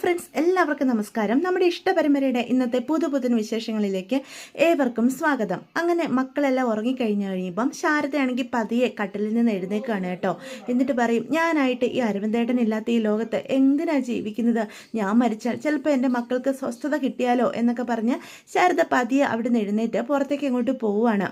Friends, എല്ലാവർക്കും നമസ്കാരം. നമ്മുടെ ഇഷ്ടപരമ്പരയുടെ ഇന്നത്തെ പുതുപുത്തൻ വിശേഷങ്ങളിലേക്ക് ഏവർക്കും സ്വാഗതം. അങ്ങനെ മക്കളെല്ലാം ഉറങ്ങിക്കഴിഞ്ഞു കഴിയുമ്പം ശാരദയാണെങ്കിൽ പതിയെ കട്ടിലിൽ നിന്ന് എഴുന്നേൽക്കുകയാണ് കേട്ടോ. എന്നിട്ട് പറയും, ഞാനായിട്ട് ഈ അരവിന്ദേട്ടൻ ഇല്ലാത്ത ഈ ലോകത്ത് എന്തിനാ ജീവിക്കുന്നത്? ഞാൻ മരിച്ചാൽ ചിലപ്പോൾ എൻ്റെ മക്കൾക്ക് സ്വസ്ഥത കിട്ടിയാലോ എന്നൊക്കെ പറഞ്ഞ് ശാരദ പതിയെ അവിടെ നിന്ന് എഴുന്നേറ്റ് പുറത്തേക്ക് അങ്ങോട്ട് പോവുകയാണ്.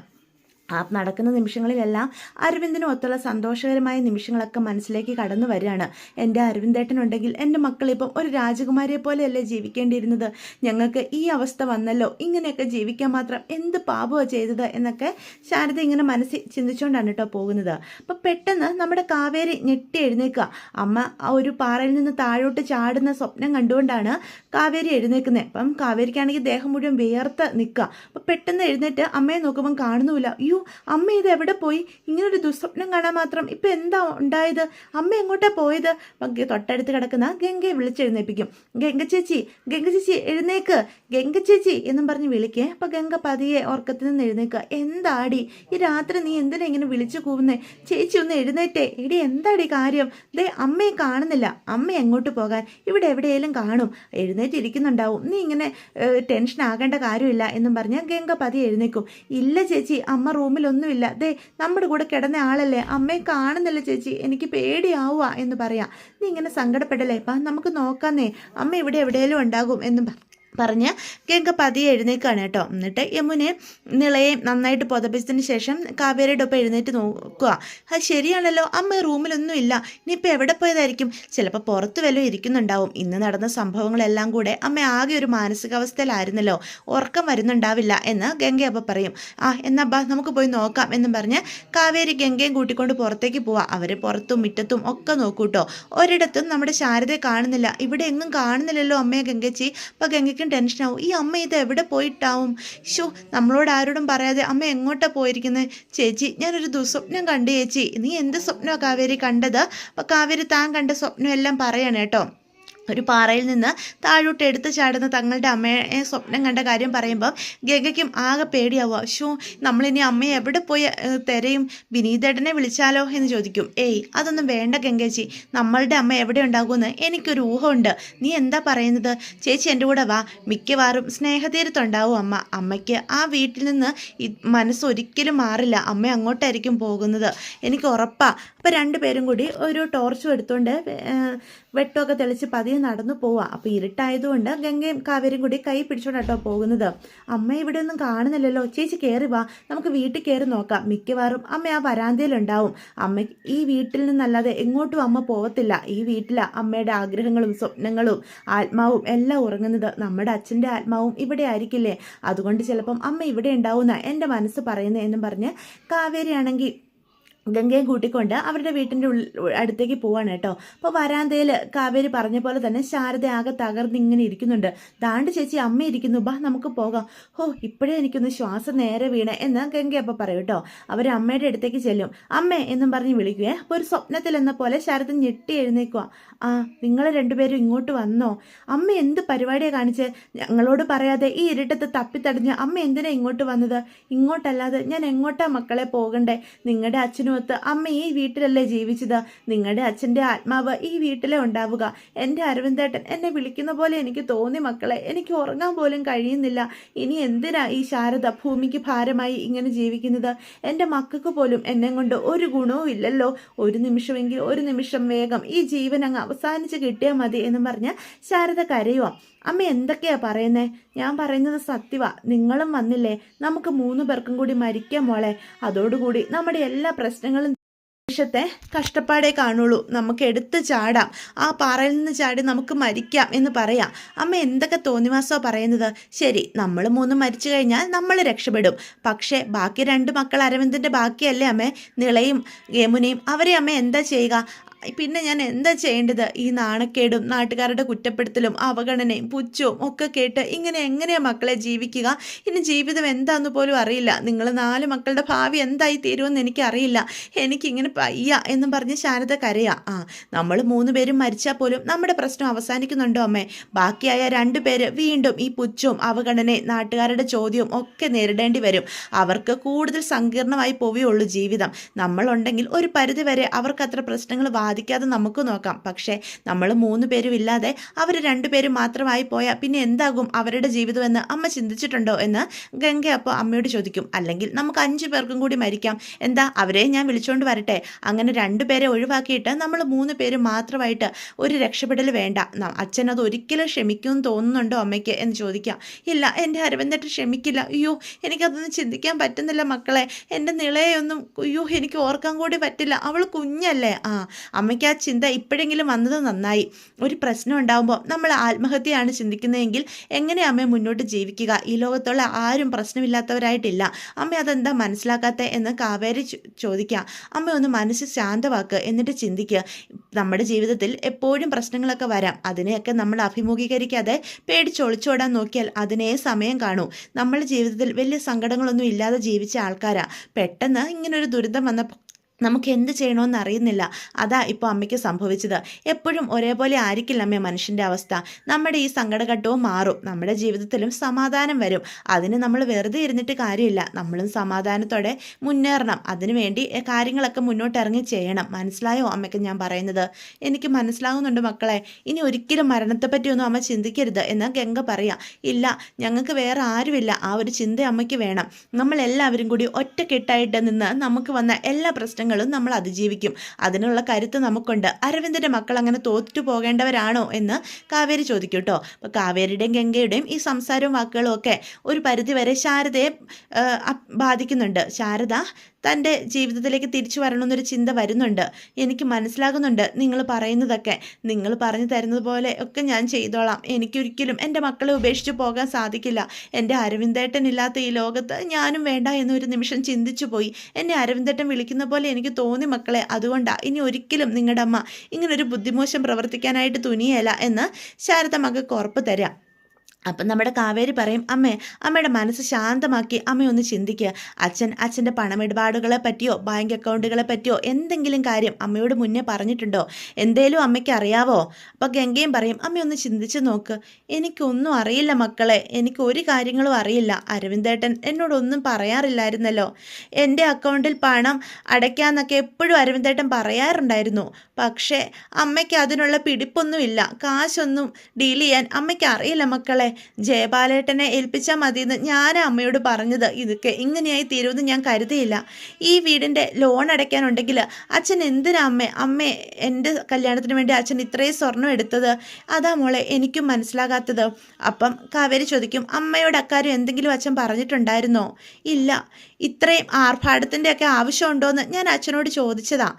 ആ നടക്കുന്ന നിമിഷങ്ങളിലെല്ലാം അരവിന്ദിനും ഒത്തുള്ള സന്തോഷകരമായ നിമിഷങ്ങളൊക്കെ മനസ്സിലേക്ക് കടന്നു വരികയാണ്. എൻ്റെ അരവിന്ദേട്ടനുണ്ടെങ്കിൽ എൻ്റെ മക്കളിപ്പം ഒരു രാജകുമാരിയെ പോലെയല്ലേ ജീവിക്കേണ്ടിയിരുന്നത്. ഞങ്ങൾക്ക് ഈ അവസ്ഥ വന്നല്ലോ, ഇങ്ങനെയൊക്കെ ജീവിക്കാൻ മാത്രം എന്ത് പാപമാണ് ചെയ്തത് എന്നൊക്കെ ശാരദ ഇങ്ങനെ മനസ്സിൽ ചിന്തിച്ചുകൊണ്ടാണ് കേട്ടോ പോകുന്നത്. അപ്പം പെട്ടെന്ന് നമ്മുടെ കാവേരി ഞെട്ടി എഴുന്നേൽക്കുക. അമ്മ ആ ഒരു പാറയിൽ നിന്ന് താഴോട്ട് ചാടുന്ന സ്വപ്നം കണ്ടുകൊണ്ടാണ് കാവേരി എഴുന്നേൽക്കുന്നത്. അപ്പം കാവേരിക്കാണെങ്കിൽ ദേഹം മുഴുവൻ വിയർത്ത് നിൽക്കുക. അപ്പം പെട്ടെന്ന് എഴുന്നേറ്റ് അമ്മയെ നോക്കുമ്പം കാണുന്നുമില്ല. അമ്മ ഇത് എവിടെ പോയി? ഇങ്ങനൊരു ദുസ്വപ്നം കാണാൻ മാത്രം ഇപ്പം എന്താ ഉണ്ടായത്? അമ്മ എങ്ങോട്ടാ പോയത്? തൊട്ടടുത്ത് കിടക്കുന്ന ഗംഗയെ വിളിച്ചെഴുന്നേൽപ്പിക്കും. ഗംഗ ചേച്ചി എഴുന്നേക്ക്, ഗംഗ ചേച്ചി എന്നും പറഞ്ഞ് വിളിക്കേ. അപ്പം ഗംഗ പതിയെ ഉറക്കത്തിൽ നിന്ന് എഴുന്നേക്കുക. എന്താടി ഈ രാത്രി നീ എന്തിനാ ഇങ്ങനെ വിളിച്ചു കൂവുന്നേ? ചേച്ചി ഒന്ന് എഴുന്നേറ്റേ. എടി എന്താടി കാര്യം? ദേ അമ്മയെ കാണുന്നില്ല. അമ്മ എങ്ങോട്ട് പോകാൻ? ഇവിടെ എവിടെയെങ്കിലും കാണും, എഴുന്നേറ്റിരിക്കുന്നുണ്ടാവും. നീ ഇങ്ങനെ ടെൻഷൻ ആകേണ്ട കാര്യമില്ല എന്നും പറഞ്ഞ് ഗംഗ പതിയെ എഴുന്നേക്കും. ഇല്ല ചേച്ചി, അമ്മ റൂമിലൊന്നുമില്ല. ദേ നമ്മുടെ കൂടെ കിടന്ന ആളല്ലേ, അമ്മയെ കാണുന്നില്ല ചേച്ചി, എനിക്ക് പേടിയാവുക എന്ന് പറയാം. നീ ഇങ്ങനെ സങ്കടപ്പെടല്ലേ, ഇപ്പം നമുക്ക് നോക്കാന്നേ, അമ്മ ഇവിടെ എവിടെയെങ്കിലും ഉണ്ടാകും എന്നും പറഞ്ഞ് ഗംഗ പതിയെ എഴുന്നേൽക്കുകയാണ് കേട്ടോ. എന്നിട്ട് യമുനെ നിളയെ നന്നായിട്ട് പുതപ്പിച്ചതിന് ശേഷം കാവേരിയുടെ ഒപ്പം എഴുന്നേറ്റ് നോക്കുക. അത് ശരിയാണല്ലോ, അമ്മ റൂമിലൊന്നും ഇല്ല. ഇനിയിപ്പോൾ എവിടെ പോയതായിരിക്കും? ചിലപ്പോൾ പുറത്ത് വല്ലതും ഇരിക്കുന്നുണ്ടാവും. ഇന്ന് നടന്ന സംഭവങ്ങളെല്ലാം കൂടെ അമ്മ ആകെ ഒരു മാനസികാവസ്ഥയിലായിരുന്നല്ലോ, ഉറക്കം വരുന്നുണ്ടാവില്ല എന്ന് ഗംഗ അപ്പം പറയും. എന്നാ ബാ നമുക്ക് പോയി നോക്കാം എന്നും പറഞ്ഞ് കാവേരി ഗംഗയും കൂട്ടിക്കൊണ്ട് പുറത്തേക്ക് പോവാം. അവർ പുറത്തും മുറ്റത്തും ഒക്കെ നോക്കൂട്ടോ. ഒരിടത്തും നമ്മുടെ ശാരദയെ കാണുന്നില്ല. ഇവിടെ എങ്ങും കാണുന്നില്ലല്ലോ അമ്മയെ ഗംഗച്ചി. അപ്പോൾ ഗംഗയ്ക്ക് ടെൻഷനാവും. ഈ അമ്മ ഇത് എവിടെ പോയിട്ടാവും? നമ്മളോട് ആരോടും പറയാതെ അമ്മ എങ്ങോട്ടാ പോയിരിക്കുന്നത്? ചേച്ചി, ഞാനൊരു ദുസ്വപ്നം കണ്ടു ചേച്ചി. നീ എന്ത് സ്വപ്നമാണ് കാവേരി കണ്ടത്? അപ്പോൾ കാവേരി താൻ കണ്ട സ്വപ്നം എല്ലാം പറയണം കേട്ടോ. ഒരു പാറയിൽ നിന്ന് താഴോട്ട് എടുത്ത് ചാടുന്ന തങ്ങളുടെ അമ്മയെ സ്വപ്നം കണ്ട കാര്യം പറയുമ്പം ഗംഗയ്ക്കും ആകെ പേടിയാവുക. നമ്മളിനി അമ്മയെ എവിടെ പോയി തിരയും? വിനീതേട്ടനെ വിളിച്ചാലോ എന്ന് ചോദിക്കും. അതൊന്നും വേണ്ട ഗംഗേച്ചി, നമ്മളുടെ അമ്മ എവിടെ ഉണ്ടാകുമെന്ന് എനിക്കൊരു ഊഹമുണ്ട്. നീ എന്താ പറയുന്നത്? ചേച്ചി എൻ്റെ കൂടെ വാ, മിക്കവാറും സ്നേഹതീരത്തുണ്ടാവും അമ്മ. അമ്മയ്ക്ക് ആ വീട്ടിൽ നിന്ന് മനസ്സൊരിക്കലും മാറില്ല. അമ്മ അങ്ങോട്ടായിരിക്കും പോകുന്നത്, എനിക്ക് ഉറപ്പാണ്. അപ്പോൾ രണ്ടുപേരും കൂടി ഒരു ടോർച്ചും എടുത്തുകൊണ്ട് വെട്ടമൊക്കെ തെളിച്ച് പതിയെ നടന്നു പോവാം. അപ്പോൾ ഇരുട്ടായതുകൊണ്ട് ഗംഗയും കാവേരിയും കൂടി കൈ പിടിച്ചോണ്ടാട്ടോ പോകുന്നത്. അമ്മ ഇവിടെ ഒന്നും കാണുന്നില്ലല്ലോ. ചേച്ചി കയറി വാ, നമുക്ക് വീട്ടിൽ കയറി നോക്കാം. മിക്കവാറും അമ്മ ആ വരാന്തയിലുണ്ടാവും. അമ്മ ഈ വീട്ടിൽ നിന്നല്ലാതെ എങ്ങോട്ടും അമ്മ പോകത്തില്ല. ഈ വീട്ടിലാണ് അമ്മയുടെ ആഗ്രഹങ്ങളും സ്വപ്നങ്ങളും ആത്മാവും എല്ലാം ഉറങ്ങുന്നത്. നമ്മുടെ അച്ഛൻ്റെ ആത്മാവും ഇവിടെ ആയിരിക്കില്ലേ? അതുകൊണ്ട് ചിലപ്പം അമ്മ ഇവിടെ ഉണ്ടാവുന്ന എൻ്റെ മനസ്സ് പറയുന്നത് എന്നും പറഞ്ഞ് കാവേരിയാണെങ്കിൽ ഗംഗയെ കൂട്ടിക്കൊണ്ട് അവരുടെ വീട്ടിൻ്റെ അടുത്തേക്ക് പോവാണ് കേട്ടോ. അപ്പോൾ വരാന്തയിൽ കാവേരി പറഞ്ഞ പോലെ തന്നെ ശാരദ ആകെ തകർന്നിങ്ങനെ ഇരിക്കുന്നുണ്ട്. ദാണ്ട് ചേച്ചി അമ്മ ഇരിക്കുന്നു, ബാ നമുക്ക് പോകാം. ഇപ്പോഴേ എനിക്കൊന്ന് ശ്വാസം നേരെ വീണേ എന്ന് ഗംഗ അപ്പോൾ പറയും കേട്ടോ. അവർ അമ്മയുടെ അടുത്തേക്ക് ചെല്ലും. അമ്മേ എന്നും പറഞ്ഞ് വിളിക്കുവേ. അപ്പോൾ ഒരു സ്വപ്നത്തിൽ എന്ന പോലെ ശാരദ ഞെട്ടി എഴുന്നേക്കുക. നിങ്ങൾ രണ്ടുപേരും ഇങ്ങോട്ട് വന്നോ? അമ്മ എന്ത് പരിപാടിയാണ് കാണിച്ച്? ഞങ്ങളോട് പറയാതെ ഈ ഇരുട്ടത്ത് തപ്പിത്തടിഞ്ഞ് അമ്മ എന്തിനാ ഇങ്ങോട്ട് വന്നത്? ഇങ്ങോട്ടല്ലാതെ ഞാൻ എങ്ങോട്ടാ മക്കളെ പോകണ്ടേ? നിങ്ങളുടെ അച്ഛനും അമ്മ ഈ വീട്ടിലല്ലേ ജീവിച്ചത്? നിങ്ങളുടെ അച്ഛൻ്റെ ആത്മാവ് ഈ വീട്ടിലെ ഉണ്ടാവുക. എൻ്റെ അരവിന്ദേട്ടൻ എന്നെ വിളിക്കുന്ന പോലെ എനിക്ക് തോന്നി മക്കളെ. എനിക്ക് ഉറങ്ങാൻ പോലും കഴിയുന്നില്ല. ഇനി എന്തിനാ ഈ ശാരദ ഭൂമിക്ക് ഭാരമായി ഇങ്ങനെ ജീവിക്കുന്നത്? എൻ്റെ മക്കൾക്ക് പോലും എന്നെ കൊണ്ട് ഒരു ഗുണവും ഇല്ലല്ലോ. ഒരു നിമിഷം വേഗം ഈ ജീവൻ അങ്ങ് അവസാനിച്ച് കിട്ടിയാൽ മതി എന്നും പറഞ്ഞ് ശാരദ കരയുക. അമ്മ എന്തൊക്കെയാ പറയുന്നേ? ഞാൻ പറയുന്നത് സത്യവാ. നിങ്ങളും വന്നില്ലേ? നമുക്ക് 3 പേർക്കും കൂടി മരിക്കാം മോളെ. അതോടുകൂടി നമ്മുടെ എല്ലാ പ്രശ്നങ്ങളും നിമിഷത്തെ കഷ്ടപ്പാടേ കാണുള്ളൂ. നമുക്ക് എടുത്ത് ചാടാം, ആ പാറയിൽ നിന്ന് ചാടി നമുക്ക് മരിക്കാം എന്ന് പറയാം. അമ്മ എന്തൊക്കെ തോന്നിവാസോ പറയുന്നത്? ശരി, നമ്മൾ 3 മരിച്ചു കഴിഞ്ഞാൽ നമ്മൾ രക്ഷപ്പെടും. പക്ഷേ ബാക്കി 2 മക്കൾ അരവിന്ദൻ്റെ ബാക്കിയല്ലേ അമ്മേ, നിളയും യമുനയും. അവരെ അമ്മ എന്താ ചെയ്യുക? പിന്നെ ഞാൻ എന്താ ചെയ്യേണ്ടത്? ഈ നാണക്കേടും നാട്ടുകാരുടെ കുറ്റപ്പെടുത്തലും അവഗണനയും പുച്ഛവും ഒക്കെ കേട്ട് ഇങ്ങനെ എങ്ങനെയാ മക്കളെ ജീവിക്കുക? ഇനി ജീവിതം എന്താന്ന് പോലും അറിയില്ല. നിങ്ങൾ 4 മക്കളുടെ ഭാവി എന്തായി തീരുമെന്ന് എനിക്കറിയില്ല. എനിക്കിങ്ങനെ പയ്യ എന്നും പറഞ്ഞ് ശാരദ കരയാ. നമ്മൾ 3 പേരും മരിച്ചാൽ പോലും നമ്മുടെ പ്രശ്നം അവസാനിക്കുന്നുണ്ടോ അമ്മേ? ബാക്കിയായ 2 പേര് വീണ്ടും ഈ പുച്ഛവും അവഗണനയും നാട്ടുകാരുടെ ചോദ്യവും ഒക്കെ നേരിടേണ്ടി വരും. അവർക്ക് കൂടുതൽ സങ്കീർണമായി പോവുകയുള്ളൂ ജീവിതം. നമ്മളുണ്ടെങ്കിൽ ഒരു പരിധിവരെ അവർക്ക് അത്ര പ്രശ്നങ്ങൾ ബാധിക്കാതെ നമുക്ക് നോക്കാം. പക്ഷേ നമ്മൾ 3 പേരും ഇല്ലാതെ അവർ 2 പേരും മാത്രമായി പോയാൽ പിന്നെ എന്താകും അവരുടെ ജീവിതമെന്ന് അമ്മ ചിന്തിച്ചിട്ടുണ്ടോ എന്ന് ഗംഗ അപ്പോൾ അമ്മയോട് ചോദിക്കും. അല്ലെങ്കിൽ നമുക്ക് 5 പേർക്കും കൂടി മരിക്കാം, എന്താ അവരെ ഞാൻ വിളിച്ചുകൊണ്ട് വരട്ടെ, അങ്ങനെ 2 പേരെ ഒഴിവാക്കിയിട്ട് നമ്മൾ 3 പേര് മാത്രമായിട്ട് ഒരു രക്ഷപ്പെടൽ വേണ്ട, അച്ഛൻ അത് ഒരിക്കലും ക്ഷമിക്കുമെന്ന് തോന്നുന്നുണ്ടോ അമ്മയ്ക്ക് എന്ന് ചോദിക്കാം. ഇല്ല, എൻ്റെ അരവിന്ദേട്ടൻ ക്ഷമിക്കില്ല. അയ്യോ, എനിക്കതൊന്നും ചിന്തിക്കാൻ പറ്റുന്നില്ല മക്കളെ, എൻ്റെ നിളയൊന്നും അയ്യോ എനിക്ക് ഓർക്കാൻ കൂടി പറ്റില്ല, അവൾ കുഞ്ഞല്ലേ. അമ്മയ്ക്ക് ആ ചിന്ത ഇപ്പോഴെങ്കിലും വന്നത് നന്നായി. ഒരു പ്രശ്നം ഉണ്ടാകുമ്പോൾ നമ്മൾ ആത്മഹത്യയാണ് ചിന്തിക്കുന്നതെങ്കിൽ എങ്ങനെ അമ്മ മുന്നോട്ട് ജീവിക്കുക? ഈ ലോകത്തുള്ള ആരും പ്രശ്നമില്ലാത്തവരായിട്ടില്ല. അമ്മ അതെന്താ മനസ്സിലാക്കാത്ത എന്ന് കാവേരി ചോദിക്കുക. അമ്മ ഒന്ന് മനസ്സ് ശാന്തമാക്കുക, എന്നിട്ട് ചിന്തിക്കുക. നമ്മുടെ ജീവിതത്തിൽ എപ്പോഴും പ്രശ്നങ്ങളൊക്കെ വരാം, അതിനെയൊക്കെ നമ്മൾ അഭിമുഖീകരിക്കാതെ പേടിച്ചൊളിച്ചോടാൻ നോക്കിയാൽ അതിനേ സമയം കാണൂ. നമ്മുടെ ജീവിതത്തിൽ വലിയ സങ്കടങ്ങളൊന്നും ഇല്ലാതെ ജീവിച്ച ആൾക്കാരാ. പെട്ടെന്ന് ഇങ്ങനൊരു ദുരിതം വന്നപ്പോൾ നമുക്ക് എന്ത് ചെയ്യണമെന്ന് അറിയുന്നില്ല. അതാ ഇപ്പോൾ അമ്മയ്ക്ക് സംഭവിച്ചത്. എപ്പോഴും ഒരേപോലെ ആയിരിക്കില്ല അമ്മ മനുഷ്യൻ്റെ അവസ്ഥ. നമ്മുടെ ഈ സങ്കടഘട്ടവും മാറും, നമ്മുടെ ജീവിതത്തിലും സമാധാനം വരും. അതിന് നമ്മൾ വെറുതെ ഇരുന്നിട്ട് കാര്യമില്ല, നമ്മളും സമാധാനത്തോടെ മുന്നേറണം. അതിനുവേണ്ടി കാര്യങ്ങളൊക്കെ മുന്നോട്ട് ഇറങ്ങി ചെയ്യണം. മനസ്സിലായോ അമ്മയ്ക്ക് ഞാൻ പറയുന്നത്? എനിക്ക് മനസ്സിലാകുന്നുണ്ട് മക്കളെ, ഇനി ഒരിക്കലും മരണത്തെപ്പറ്റിയൊന്നും അമ്മ ചിന്തിക്കരുത് എന്ന് ഗംഗ പറയാം. ഇല്ല, ഞങ്ങൾക്ക് വേറെ ആരുമില്ല, ആ ഒരു ചിന്ത അമ്മയ്ക്ക് വേണം. നമ്മളെല്ലാവരും കൂടി ഒറ്റക്കെട്ടായിട്ട് നിന്ന് നമുക്ക് വന്ന എല്ലാ പ്രശ്നങ്ങളും നമ്മൾ അതിജീവിക്കും. അതിനുള്ള കരുത്ത് നമുക്കുണ്ട്. അരവിന്ദൻ്റെ മക്കൾ അങ്ങനെ തോറ്റു പോകേണ്ടവരാണോ എന്ന് കാവേരി ചോദിക്കും കേട്ടോ. അപ്പോൾ കാവേരിയുടെയും ഗംഗയുടെയും ഈ സംസാരവും വാക്കുകളും ഒക്കെ ഒരു പരിധിവരെ ശാരദയെ ബാധിക്കുന്നുണ്ട്. ശാരദ തൻ്റെ ജീവിതത്തിലേക്ക് തിരിച്ചു വരണമെന്നൊരു ചിന്ത വരുന്നുണ്ട്. എനിക്ക് മനസ്സിലാകുന്നുണ്ട് നിങ്ങൾ പറയുന്നതൊക്കെ. നിങ്ങൾ പറഞ്ഞു തരുന്നത് പോലെ ഒക്കെ ഞാൻ ചെയ്തോളാം. എനിക്കൊരിക്കലും എൻ്റെ മക്കളെ ഉപേക്ഷിച്ച് പോകാൻ സാധിക്കില്ല. എൻ്റെ അരവിന്ദേട്ടനില്ലാത്ത ഈ ലോകത്ത് ഞാനും വേണ്ട എന്നൊരു നിമിഷം ചിന്തിച്ചു പോയി. എന്നെ അരവിന്ദേട്ടൻ വിളിക്കുന്ന പോലെ എനിക്ക് തോന്നി മക്കളെ. അതുകൊണ്ടാണ് ഇനി ഒരിക്കലും നിങ്ങളുടെ അമ്മ ഇങ്ങനൊരു ബുദ്ധിമോശം പ്രവർത്തിക്കാനായിട്ട് തുനിയല്ല എന്ന് ശാരദ മകൾക്ക് ഉറപ്പ് തരാം. അപ്പം നമ്മുടെ കാവേരി പറയും, അമ്മയുടെ മനസ്സ് ശാന്തമാക്കി അമ്മയൊന്ന് ചിന്തിക്കുക. അച്ഛൻ്റെ പണമിടപാടുകളെ പറ്റിയോ ബാങ്ക് അക്കൗണ്ടുകളെ പറ്റിയോ എന്തെങ്കിലും കാര്യം അമ്മയോട് മുന്നേ പറഞ്ഞിട്ടുണ്ടോ? എന്തേലും അമ്മയ്ക്ക് അറിയാവോ? അപ്പോൾ ഗംഗയും പറയും, അമ്മയൊന്ന് ചിന്തിച്ച് നോക്ക്. എനിക്കൊന്നും അറിയില്ല മക്കളെ, എനിക്ക് ഒരു കാര്യങ്ങളും അറിയില്ല. അരവിന്ദേട്ടൻ എന്നോടൊന്നും പറയാറില്ലായിരുന്നല്ലോ. എൻ്റെ അക്കൗണ്ടിൽ പണം അടയ്ക്കാമെന്നൊക്കെ എപ്പോഴും അരവിന്ദേട്ടൻ പറയാറുണ്ടായിരുന്നു. പക്ഷേ അമ്മയ്ക്ക് അതിനുള്ള പിടിപ്പൊന്നുമില്ല. കാശൊന്നും ഡീൽ ചെയ്യാൻ അമ്മയ്ക്ക് അറിയില്ല മക്കളെ. ജയപാലേട്ടനെ ഏൽപ്പിച്ചാൽ മതിയെന്ന് ഞാൻ അമ്മയോട് പറഞ്ഞത്. ഇതൊക്കെ ഇങ്ങനെയായി തീരുമെന്ന് ഞാൻ കരുതിയില്ല. ഈ വീടിൻ്റെ ലോൺ അടയ്ക്കാനുണ്ടെങ്കിൽ അച്ഛൻ എന്തിനാ അമ്മ എൻ്റെ കല്യാണത്തിന് വേണ്ടി അച്ഛൻ ഇത്രയും സ്വർണം എടുത്തത്? അതാ മോളെ എനിക്കും മനസ്സിലാകാത്തത്. അപ്പം കാവേരി ചോദിക്കും, അമ്മയോട് അക്കാര്യം എന്തെങ്കിലും അച്ഛൻ പറഞ്ഞിട്ടുണ്ടായിരുന്നോ? ഇല്ല, ഇത്രയും ആർഭാടത്തിൻ്റെയൊക്കെ ആവശ്യമുണ്ടോയെന്ന് ഞാൻ അച്ഛനോട് ചോദിച്ചതാ.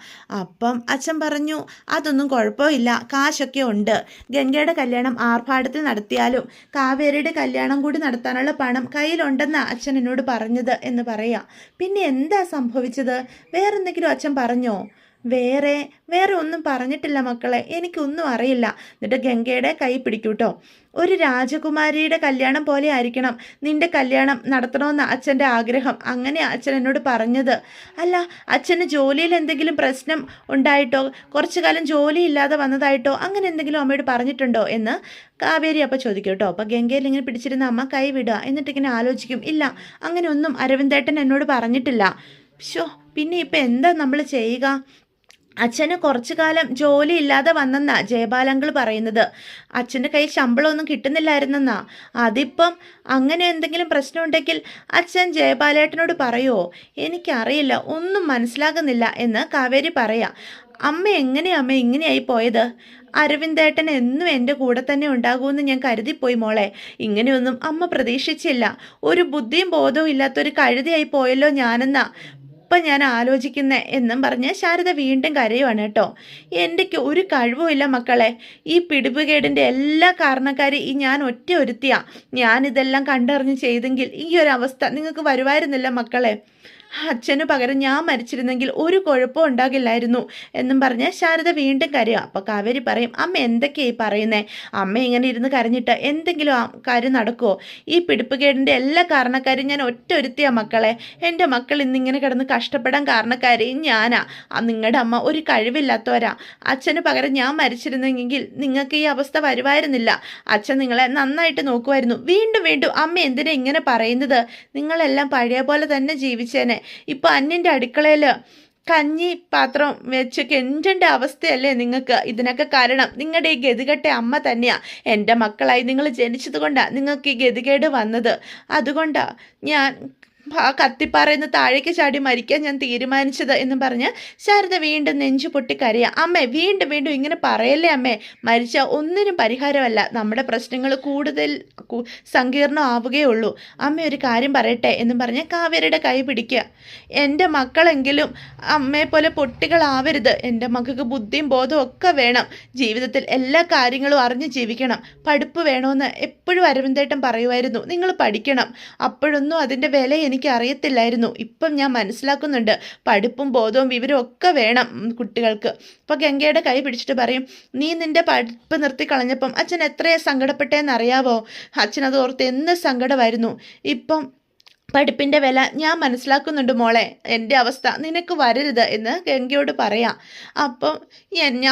അപ്പം അച്ഛൻ പറഞ്ഞു, അതൊന്നും കുഴപ്പമില്ല, കാശൊക്കെ ഉണ്ട്. ഗംഗയുടെ കല്യാണം ആർഭാടത്തിൽ നടത്തിയാലും കാവേരിയുടെ കല്യാണം കൂടി നടത്താനുള്ള പണം കയ്യിലുണ്ടെന്നാണ് അച്ഛൻ എന്നോട് പറഞ്ഞത് എന്ന് പറയാം. പിന്നെ എന്താ സംഭവിച്ചത്? വേറെന്തെങ്കിലും അച്ഛൻ പറഞ്ഞോ? വേറെ ഒന്നും പറഞ്ഞിട്ടില്ല മക്കളെ, എനിക്കൊന്നും അറിയില്ല. എന്നിട്ട് ഗംഗയുടെ കൈ പിടിക്കൂട്ടോ. ഒരു രാജകുമാരിയുടെ കല്യാണം പോലെ ആയിരിക്കണം നിന്റെ കല്യാണം നടത്തണമെന്ന് അച്ഛൻ്റെ ആഗ്രഹം. അങ്ങനെ അച്ഛൻ എന്നോട് പറഞ്ഞത്. അല്ല, അച്ഛന് ജോലിയിൽ എന്തെങ്കിലും പ്രശ്നം ഉണ്ടായിട്ടോ കുറച്ചു കാലം ജോലി ഇല്ലാതെ വന്നതായിട്ടോ അങ്ങനെ എന്തെങ്കിലും അമ്മയോട് പറഞ്ഞിട്ടുണ്ടോ എന്ന് കാവേരി അപ്പോൾ ചോദിക്കും കേട്ടോ. അപ്പോൾ ഗംഗയിൽ ഇങ്ങനെ പിടിച്ചിരുന്ന അമ്മ കൈ വിടുക, എന്നിട്ടിങ്ങനെ ആലോചിക്കും. ഇല്ല, അങ്ങനെയൊന്നും അരവിന്ദേട്ടൻ എന്നോട് പറഞ്ഞിട്ടില്ല. പിന്നെ ഇപ്പം എന്താ നമ്മൾ ചെയ്യുക? അച്ഛന് കുറച്ചു കാലം ജോലി ഇല്ലാതെ വന്നെന്നാ ജയപാലങ്കിൾ പറയുന്നത്. അച്ഛൻ്റെ കയ്യിൽ ശമ്പളമൊന്നും കിട്ടുന്നില്ലായിരുന്നെന്നാ. അതിപ്പം അങ്ങനെ എന്തെങ്കിലും പ്രശ്നമുണ്ടെങ്കിൽ അച്ഛൻ ജയപാലേട്ടനോട് പറയുമോ? എനിക്കറിയില്ല, ഒന്നും മനസ്സിലാകുന്നില്ല എന്ന് കാവേരി പറയാം. അമ്മ ഇങ്ങനെയായി പോയത്? അരവിന്ദേട്ടൻ എന്നും എൻ്റെ കൂടെ തന്നെ ഉണ്ടാകുമെന്ന് ഞാൻ കരുതിപ്പോയി മോളെ. ഇങ്ങനെയൊന്നും അമ്മ പ്രതീക്ഷിച്ചില്ല. ഒരു ബുദ്ധിയും ബോധവും ഇല്ലാത്തൊരു കഴുതയായി പോയല്ലോ ഞാനെന്നാ ഇപ്പം ഞാൻ ആലോചിക്കുന്നത് എന്നും പറഞ്ഞ് ശാരദ വീണ്ടും കരയുവാണ് കേട്ടോ. എനിക്ക് ഒരു കഴിവുമില്ല മക്കളെ. ഈ പിടിപ്പുകേടിൻ്റെ എല്ലാ കാരണക്കാരി ഞാൻ ഒറ്റ ഒരുത്തിയാണ്. ഞാനിതെല്ലാം കണ്ടറിഞ്ഞ് ചെയ്തെങ്കിൽ ഈ ഒരു അവസ്ഥ നിങ്ങൾക്ക് വരുമായിരുന്നില്ല മക്കളെ. അച്ഛന് പകരം ഞാൻ മരിച്ചിരുന്നെങ്കിൽ ഒരു കുഴപ്പവും ഉണ്ടാകില്ലായിരുന്നു എന്നും പറഞ്ഞ് ശാരദ വീണ്ടും കരയുക. അപ്പോൾ കാവേരി പറയും, അമ്മ എന്തൊക്കെയായി പറയുന്നേ? അമ്മ ഇങ്ങനെ ഇരുന്ന് കരഞ്ഞിട്ട് എന്തെങ്കിലും കാര്യം നടക്കുമോ? ഈ പിടിപ്പുകേടിൻ്റെ എല്ലാ കാരണക്കാരും ഞാൻ ഒറ്റ ഒരുത്തിയാ മക്കളെ. എൻ്റെ മക്കൾ ഇന്നിങ്ങനെ കിടന്ന് കഷ്ടപ്പെടാൻ കാരണക്കാരി ഞാനാ. നിങ്ങളുടെ അമ്മ ഒരു കഴിവില്ലാത്തവരാ. അച്ഛന് പകരം ഞാൻ മരിച്ചിരുന്നെങ്കിൽ നിങ്ങൾക്ക് ഈ അവസ്ഥ വരുമായിരുന്നില്ല. അച്ഛൻ നിങ്ങളെ നന്നായിട്ട് നോക്കുമായിരുന്നു. വീണ്ടും അമ്മ എന്തിനാ ഇങ്ങനെ പറയുന്നത്? നിങ്ങളെല്ലാം പഴയ പോലെ തന്നെ ജീവിച്ചേനെ. ഇപ്പോൾ അന്യൻ്റെ അടുക്കളയിൽ കഞ്ഞി പാത്രം വെച്ച് കെഞ്ചേണ്ട അവസ്ഥയല്ലേ നിങ്ങൾക്ക്? ഇതിനൊക്കെ കാരണം നിങ്ങളുടെ ഈ ഗതികെട്ട അമ്മ തന്നെയാ. എൻ്റെ മക്കളായി നിങ്ങൾ ജനിച്ചത് കൊണ്ടാണ് നിങ്ങൾക്ക് ഈ ഗതികേട് വന്നത്. അതുകൊണ്ടാ ഞാൻ ആ കത്തിപ്പാറയെന്ന് താഴേക്ക് ചാടി മരിക്കാൻ ഞാൻ തീരുമാനിച്ചത് എന്ന് പറഞ്ഞ് ശാരദ വീണ്ടും നെഞ്ചു പൊട്ടി കരയാ. അമ്മേ, വീണ്ടും വീണ്ടും ഇങ്ങനെ പറയല്ലേ അമ്മേ. മരിച്ച ഒന്നിനും പരിഹാരമല്ല, നമ്മുടെ പ്രശ്നങ്ങൾ കൂടുതൽ സങ്കീർണമാവുകയുള്ളൂ. അമ്മ ഒരു കാര്യം പറയട്ടെ എന്നും പറഞ്ഞ് കാവേരിയുടെ കൈ പിടിക്കുക. എൻ്റെ മക്കളെങ്കിലും അമ്മയെ പോലെ പൊട്ടികളാവരുത്. എൻ്റെ മക്കൾക്ക് ബുദ്ധിയും ബോധവും ഒക്കെ വേണം. ജീവിതത്തിൽ എല്ലാ കാര്യങ്ങളും അറിഞ്ഞ് ജീവിക്കണം. പഠിപ്പ് വേണമെന്ന് എപ്പോഴും അരവിന്ദേട്ടൻ പറയുമായിരുന്നു. നിങ്ങൾ പഠിക്കണം. അപ്പോഴൊന്നും അതിൻ്റെ വില എനിക്ക് അറിയത്തില്ലായിരുന്നു. ഇപ്പം ഞാൻ മനസ്സിലാക്കുന്നുണ്ട്. പഠിപ്പും ബോധവും വിവരവും ഒക്കെ വേണം കുട്ടികൾക്ക്. അപ്പോൾ ഗംഗയുടെ കൈ പിടിച്ചിട്ട് പറയും, നീ നിൻ്റെ പഠിപ്പ് നിർത്തി കളഞ്ഞപ്പം അച്ഛൻ എത്രയാ സങ്കടപ്പെട്ടേന്ന് അറിയാവോ? അച്ഛനത് ഓർത്ത് എന്ന് സങ്കടമായിരുന്നു. ഇപ്പം പഠിപ്പിൻ്റെ വില ഞാൻ മനസ്സിലാക്കുന്നുണ്ട് മോളെ. എൻ്റെ അവസ്ഥ നിനക്ക് വരരുത് എന്ന് ഗംഗയോട് പറയാം. അപ്പം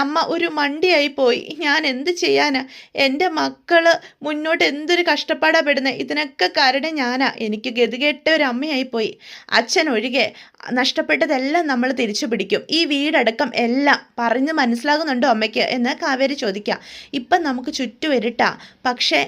അമ്മ ഒരു മണ്ടിയായി പോയി. ഞാൻ എന്ത് ചെയ്യാനാ? എൻ്റെ മക്കൾ മുന്നോട്ട് എന്തൊരു കഷ്ടപ്പാടാണ് പെടുന്നത്. ഇതിനൊക്കെ കാരണം ഞാനാ. എനിക്ക് ഗതികെട്ട ഒരു അമ്മയായിപ്പോയി. അച്ഛൻ ഒഴികെ നഷ്ടപ്പെട്ടതെല്ലാം നമ്മൾ തിരിച്ചു പിടിക്കും. ഈ വീടടക്കം എല്ലാം പറഞ്ഞ് മനസ്സിലാകുന്നുണ്ടോ അമ്മയ്ക്ക് എന്ന് കാവേരി ചോദിക്കുക. ഇപ്പം നമുക്ക് ചുറ്റും ഇരുട്ടാ, പക്ഷേ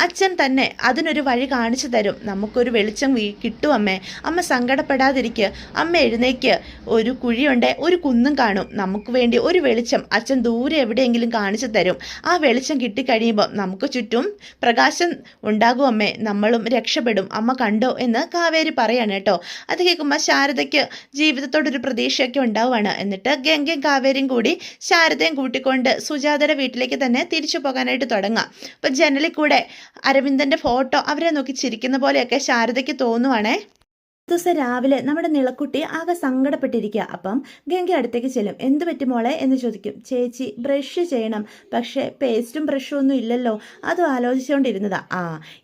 അച്ഛൻ തന്നെ അതിനൊരു വഴി കാണിച്ചു തരും. നമുക്കൊരു വെളിച്ചം കിട്ടും അമ്മേ. അമ്മ സങ്കടപ്പെടാതിരിക്കുക. അമ്മ എഴുന്നേക്ക്. ഒരു കുഴിയുണ്ട്, ഒരു കുന്നും കാണും. നമുക്ക് വേണ്ടി ഒരു വെളിച്ചം അച്ഛൻ ദൂരെ എവിടെയെങ്കിലും കാണിച്ചു തരും. ആ വെളിച്ചം കിട്ടിക്കഴിയുമ്പോൾ നമുക്ക് ചുറ്റും പ്രകാശം ഉണ്ടാകും അമ്മേ. നമ്മളും രക്ഷപ്പെടും. അമ്മ കണ്ടോ എന്ന് കാവേരി പറയാണ് കേട്ടോ. അത് കേൾക്കുമ്പോൾ ശാരദയ്ക്ക് ജീവിതത്തോടൊരു പ്രതീക്ഷയൊക്കെ ഉണ്ടാവുകയാണ്. എന്നിട്ട് ഗംഗയും കാവേരിയും കൂടി ശാരദയും കൂട്ടിക്കൊണ്ട് സുജാതയുടെ വീട്ടിലേക്ക് തന്നെ തിരിച്ചു പോകാനായിട്ട് തുടങ്ങാം. അപ്പം ജനലിൽ കൂടെ അരവിന്ദൻ്റെ ഫോട്ടോ അവരെ നോക്കി ചിരിക്കുന്ന പോലെയൊക്കെ ശാരദയ്ക്ക് തോന്നുവാണേ. ദിവസം രാവിലെ നമ്മുടെ നിളക്കുട്ടി ആകെ സങ്കടപ്പെട്ടിരിക്കുക. അപ്പം ഗംഗ അടുത്തേക്ക് ചെല്ലും. എന്ത് പറ്റി മോളെ എന്ന് ചോദിക്കും. ചേച്ചി, ബ്രഷ് ചെയ്യണം, പക്ഷേ പേസ്റ്റും ബ്രഷും ഒന്നും ഇല്ലല്ലോ. അതും ആലോചിച്ചുകൊണ്ടിരുന്നതാ.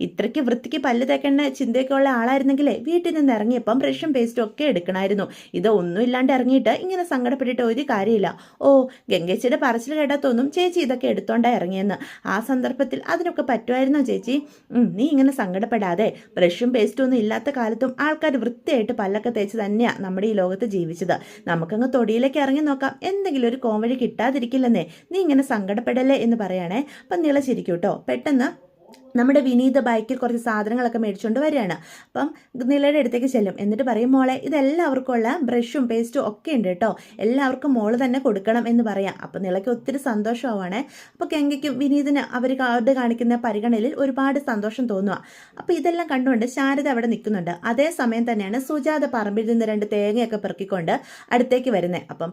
ഇത്രയ്ക്ക് വൃത്തിക്ക് പല്ല് തേക്കേണ്ട ചിന്തയൊക്കെ ഉള്ള ആളായിരുന്നെങ്കിലേ വീട്ടിൽ നിന്ന് ഇറങ്ങിയപ്പം ബ്രഷും പേസ്റ്റും ഒക്കെ എടുക്കണമായിരുന്നു. ഇതൊന്നും ഇല്ലാണ്ട് ഇറങ്ങിയിട്ട് ഇങ്ങനെ സങ്കടപ്പെട്ടിട്ട് ഒരു കാര്യമില്ല. ഓ, ഗംഗേച്ചിയുടെ പറച്ചിൽ കേട്ടാൽ തോന്നും ചേച്ചി ഇതൊക്കെ എടുത്തോണ്ടാ ഇറങ്ങിയെന്ന്. ആ സന്ദർഭത്തിൽ അതിനൊക്കെ പറ്റുമായിരുന്നോ ചേച്ചി? നീ ഇങ്ങനെ സങ്കടപ്പെടാതെ. ബ്രഷും പേസ്റ്റും ഒന്നും ഇല്ലാത്ത കാലത്തും ആൾക്കാർ വൃത്തിയായിട്ട് പല്ലൊക്കെ തേച്ച് തന്നെയാണ് നമ്മുടെ ഈ ലോകത്ത് ജീവിച്ചത്. നമുക്കങ്ങ് തൊടിയിലേക്ക് ഇറങ്ങി നോക്കാം, എന്തെങ്കിലും ഒരു കോവഴി കിട്ടാതിരിക്കില്ലെന്നേ. നീ ഇങ്ങനെ സങ്കടപ്പെടല്ലേ എന്ന് പറയണേ. അപ്പം നിളച്ചിരിക്കും കേട്ടോ. പെട്ടെന്ന് നമ്മുടെ വിനീത ബൈക്കിൽ കുറച്ച് സാധനങ്ങളൊക്കെ മേടിച്ചുകൊണ്ട് വരികയാണ്. അപ്പം നിലയുടെ അടുത്തേക്ക് ചെല്ലും. എന്നിട്ട് പറയും, മോളെ ഇതെല്ലാവർക്കും ഉള്ള ബ്രഷും പേസ്റ്റും ഒക്കെ ഉണ്ട് കേട്ടോ, എല്ലാവർക്കും മോള് തന്നെ കൊടുക്കണം എന്ന് പറയാം. അപ്പം നിലയ്ക്ക് ഒത്തിരി സന്തോഷമാവാണേ. അപ്പോൾ ഗംഗയ്ക്കും വിനീതിന് അവർ കാണിക്കുന്ന പരിഗണനയിൽ ഒരുപാട് സന്തോഷം തോന്നുക. അപ്പോൾ ഇതെല്ലാം കണ്ടുകൊണ്ട് ശാരദ അവിടെ നിൽക്കുന്നുണ്ട്. അതേസമയം തന്നെയാണ് സുജാത പറമ്പിൽ നിന്ന് 2 തേങ്ങയൊക്കെ പെറുക്കിക്കൊണ്ട് അടുത്തേക്ക് വരുന്നത്. അപ്പം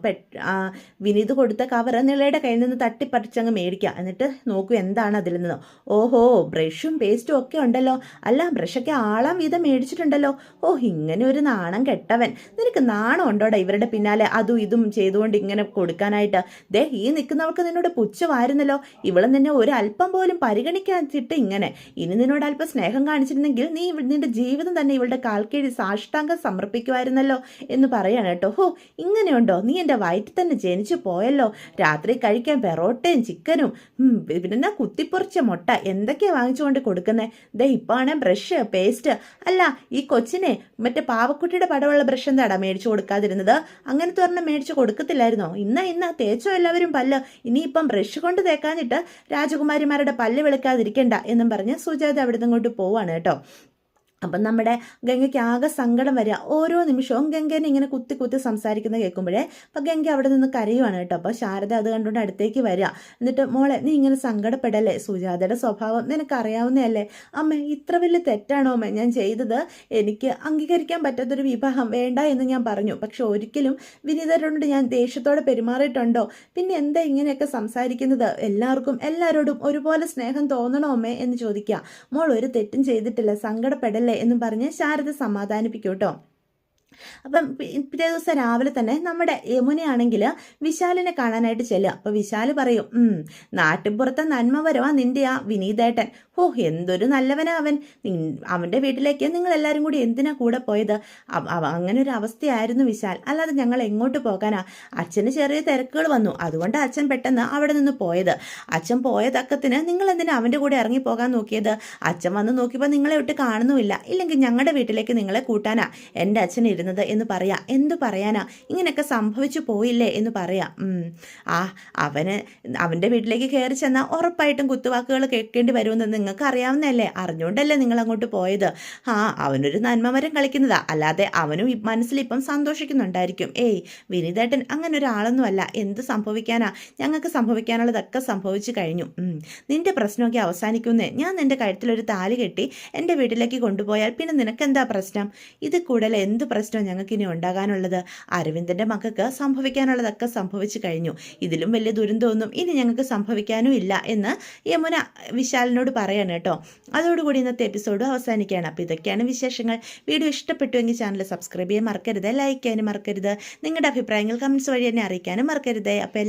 വിനീത് കൊടുത്ത കവറ് നിലയുടെ കയ്യിൽ നിന്ന് തട്ടിപ്പറിച്ചങ്ങ് മേടിക്കുക. എന്നിട്ട് നോക്കൂ എന്താണ് അതിൽ നിന്ന്. ഓഹോ, ബ്രഷും പേസ്റ്റും ഒക്കെ ഉണ്ടല്ലോ. അല്ല, ബ്രഷൊക്കെ ആളാം വീതം മേടിച്ചിട്ടുണ്ടല്ലോ. ഓ, ഇങ്ങനെ ഒരു നാണം കെട്ടവൻ. നിനക്ക് നാണം ഉണ്ടോടാ ഇവരുടെ പിന്നാലെ അതും ഇതും ചെയ്തുകൊണ്ട് ഇങ്ങനെ കൊടുക്കാനായിട്ട്? ദേ, ഈ നിൽക്കുന്നവർക്ക് നിന്നോട് പുച്ഛമായിരുന്നല്ലോ. ഇവളെ നിന്നെ ഒരു അല്പം പോലും പരിഗണിക്കാതിട്ട് ഇങ്ങനെ. ഇനി നിന്നോട് അല്പം സ്നേഹം കാണിച്ചിരുന്നെങ്കിൽ നീ നിന്റെ ജീവിതം തന്നെ ഇവളുടെ കാൽക്കീഴിൽ സാഷ്ടാംഗം സമർപ്പിക്കുമായിരുന്നല്ലോ എന്ന് പറയാണ് കേട്ടോ. ഹോ, ഇങ്ങനെയുണ്ടോ? നീ എൻ്റെ വയറ്റിൽ തന്നെ ജനിച്ചു പോയല്ലോ. രാത്രി കഴിക്കാൻ പെറോട്ടയും ചിക്കനും പിന്നെ കുത്തിപ്പൊറിച്ച മുട്ട എന്തൊക്കെയാ വാങ്ങിച്ചുകൊണ്ട് കൊടുക്കുന്നത്. ദേ, ഇപ്പാണ് ബ്രഷ് പേസ്റ്റ്. അല്ല, ഈ കൊച്ചിനെ മറ്റേ പാവക്കുട്ടിയുടെ പടമുള്ള ബ്രഷ് എന്താടാ മേടിച്ചു കൊടുക്കാതിരുന്നത്? അങ്ങനത്തെ ഒരെണ്ണം മേടിച്ചു കൊടുക്കത്തില്ലായിരുന്നോ? ഇന്ന തേച്ചോ എല്ലാവരും പല്ല്. ഇനിയിപ്പം ബ്രഷ് കൊണ്ട് തേക്കാഞ്ഞിട്ട് രാജകുമാരിമാരുടെ പല്ല് വിളക്കാതിരിക്കണ്ട എന്നും പറഞ്ഞ് സുജാത അവിടെ നിന്നങ്ങോട്ട് പോവാണ് കേട്ടോ. അപ്പം നമ്മുടെ ഗംഗയ്ക്ക് ആകെ സങ്കടം വരിക. ഓരോ നിമിഷവും ഗംഗേനെ ഇങ്ങനെ കുത്തി സംസാരിക്കുന്നത് കേൾക്കുമ്പോഴേ അപ്പം ഗംഗ അവിടെ നിന്ന് കരയുവാണ് കേട്ടോ. അപ്പോൾ ശാരദ അത് കണ്ടുകൊണ്ട് അടുത്തേക്ക് വരിക. എന്നിട്ട്, മോളെ നീ ഇങ്ങനെ സങ്കടപ്പെടല്ലേ, സുജാതയുടെ സ്വഭാവം നിനക്കറിയാവുന്നതല്ലേ. അമ്മ, ഇത്ര വലിയ തെറ്റാണോ അമ്മ ഞാൻ ചെയ്തത്? എനിക്ക് അംഗീകരിക്കാൻ പറ്റാത്തൊരു വിവാഹം വേണ്ട എന്ന് ഞാൻ പറഞ്ഞു. പക്ഷെ ഒരിക്കലും വിനീതരോട് ഞാൻ ദേഷ്യത്തോടെ പെരുമാറിയിട്ടുണ്ടോ? പിന്നെ എന്താ ഇങ്ങനെയൊക്കെ സംസാരിക്കുന്നത്? എല്ലാവരോടും ഒരുപോലെ സ്നേഹം തോന്നണോ അമ്മേ എന്ന് ചോദിക്കുക. മോൾ ഒരു തെറ്റും ചെയ്തിട്ടില്ല, സങ്കടപ്പെടല്ലേ എന്നും പറഞ്ഞ് ശാരദ സമാധാനിപ്പിക്കും കേട്ടോ. അപ്പം പിറ്റേ ദിവസം രാവിലെ തന്നെ നമ്മുടെ യമുനയാണെങ്കിൽ വിശാലിനെ കാണാനായിട്ട് ചെല്ലുക. അപ്പോൾ വിശാൽ പറയും, നാട്ടിൻപുറത്തെ നന്മ വരുവാ നിൻ്റെ ആ വിനീതേട്ടൻ. ഓ, എന്തൊരു നല്ലവനാ അവൻ. അവൻ്റെ വീട്ടിലേക്ക് നിങ്ങളെല്ലാവരും കൂടി എന്തിനാ കൂടെ പോയത്? അങ്ങനെ ഒരു അവസ്ഥയായിരുന്നു വിശാൽ. അല്ലാതെ ഞങ്ങൾ എങ്ങോട്ട് പോകാനാ? അച്ഛന് ചെറിയ തിരക്കുകൾ വന്നു, അതുകൊണ്ട് അച്ഛൻ പെട്ടെന്ന് അവിടെ നിന്ന് പോയത്. അച്ഛൻ പോയ തക്കത്തിന് നിങ്ങൾ എന്തിനാ അവൻ്റെ കൂടെ ഇറങ്ങി പോകാൻ നോക്കിയത്? അച്ഛൻ വന്ന് നോക്കിയപ്പോൾ നിങ്ങളെ വിട്ട് കാണുന്നുമില്ല. ഇല്ലെങ്കിൽ ഞങ്ങളുടെ വീട്ടിലേക്ക് നിങ്ങളെ കൂട്ടാനാ എൻ്റെ അച്ഛൻ ഇരുന്നത്. വരുന്നത് എന്ന് പറയാം. എന്തു പറയാനാ, ഇങ്ങനെയൊക്കെ സംഭവിച്ചു പോയില്ലേ എന്ന് പറയാം. അവൻ്റെ വീട്ടിലേക്ക് കയറി ചെന്നാൽ ഉറപ്പായിട്ടും കുത്തുവാക്കുകൾ കേൾക്കേണ്ടി വരുമെന്ന് നിങ്ങൾക്ക് അറിയാവുന്നതല്ലേ, അറിഞ്ഞുകൊണ്ടല്ലേ നിങ്ങൾ അങ്ങോട്ട് പോയത്. അവനൊരു നന്മമരം കളിക്കുന്നതാ, അല്ലാതെ അവനും മനസ്സിലിപ്പം സന്തോഷിക്കുന്നുണ്ടായിരിക്കും. വിനീതേട്ടൻ അങ്ങനെ ഒരാളൊന്നുമല്ല. എന്ത് സംഭവിക്കാനാ, ഞങ്ങൾക്ക് സംഭവിക്കാനുള്ളതൊക്കെ സംഭവിച്ചു കഴിഞ്ഞു. നിന്റെ പ്രശ്നമൊക്കെ അവസാനിക്കുന്നേ. ഞാൻ നിന്റെ കഴുത്തിലൊരു താലി കെട്ടി എൻ്റെ വീട്ടിലേക്ക് കൊണ്ടുപോയാൽ പിന്നെ നിനക്കെന്താ പ്രശ്നം? ഇത് കൂടുതൽ എന്ത് പ്രശ്നം ഞങ്ങൾക്കിനി ഉണ്ടാകാനുള്ളത്? അരവിന്ദൻ്റെ മക്കൾക്ക് സംഭവിക്കാനുള്ളതൊക്കെ സംഭവിച്ചു കഴിഞ്ഞു. ഇതിലും വലിയ ദുരന്തമൊന്നും ഇനി ഞങ്ങൾക്ക് സംഭവിക്കാനും ഇല്ല എന്ന് യമുന വിശാലിനോട് പറയാണ് കേട്ടോ. അതോടുകൂടി ഇന്നത്തെ എപ്പിസോഡ് അവസാനിക്കുകയാണ്. അപ്പോൾ ഇതൊക്കെയാണ് വിശേഷങ്ങൾ. വീഡിയോ ഇഷ്ടപ്പെട്ടുവെങ്കിൽ ചാനൽ സബ്സ്ക്രൈബ് ചെയ്യാൻ മറക്കരുത്, ലൈക്ക് ചെയ്യാനും മറക്കരുത്, നിങ്ങളുടെ അഭിപ്രായങ്ങൾ കമൻസ് വഴി എന്നെ അറിയിക്കാനും മറക്കരുത്. അപ്പോൾ